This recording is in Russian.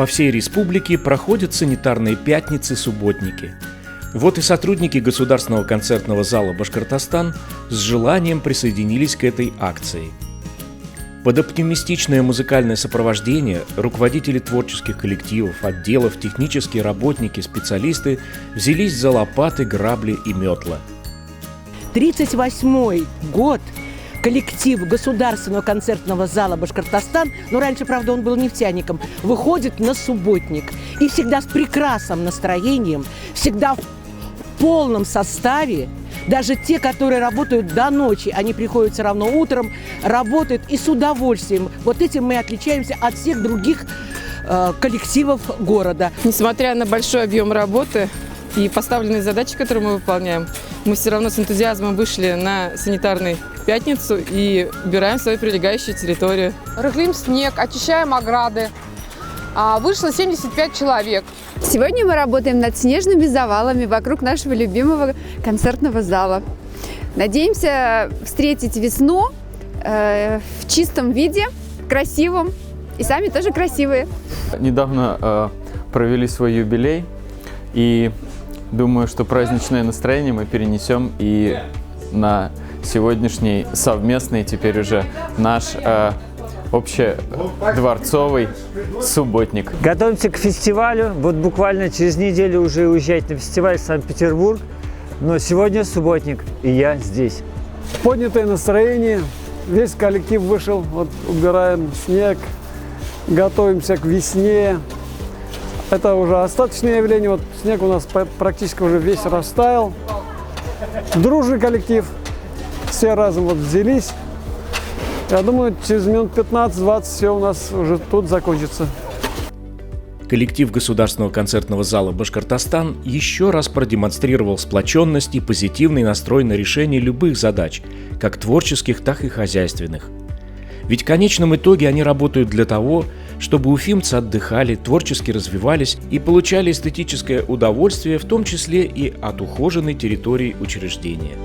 по всей республике проходят санитарные пятницы-субботники. Вот и сотрудники Государственного концертного зала «Башкортостан» с желанием присоединились к этой акции. Под оптимистичное музыкальное сопровождение руководители творческих коллективов, отделов, технические работники, специалисты взялись за лопаты, грабли и метла. 38-й год коллектив Государственного концертного зала «Башкортостан», но раньше, правда, он был нефтяником, выходит на субботник. И всегда с прекрасным настроением, всегда в полном составе. Даже те, которые работают до ночи, они приходят все равно утром, работают и с удовольствием. Вот этим мы отличаемся от всех других коллективов города. Несмотря на большой объем работы и поставленные задачи, которые мы выполняем, мы все равно с энтузиазмом вышли на санитарную пятницу и убираем свою прилегающую территорию. Рыхлим снег, очищаем ограды. Вышло 75 человек. Сегодня мы работаем над снежными завалами вокруг нашего любимого концертного зала. Надеемся встретить весну в чистом виде, красивом, и сами тоже красивые. Недавно провели свой юбилей, и думаю, что праздничное настроение мы перенесем и на сегодняшний совместный, теперь уже наш общедворцовый субботник. Готовимся к фестивалю. Вот буквально через неделю уже уезжать на фестиваль в Санкт-Петербург. Но сегодня субботник, и я здесь. Поднятое настроение. Весь коллектив вышел. Вот убираем снег, готовимся к весне. Это уже остаточное явление. Вот снег у нас практически уже весь растаял. Дружный коллектив. Все разом вот взялись. Я думаю, через минут 15-20 все у нас уже тут закончится. Коллектив Государственного концертного зала «Башкортостан» еще раз продемонстрировал сплоченность и позитивный настрой на решение любых задач, как творческих, так и хозяйственных. Ведь в конечном итоге они работают для того, чтобы уфимцы отдыхали, творчески развивались и получали эстетическое удовольствие, в том числе и от ухоженной территории учреждения.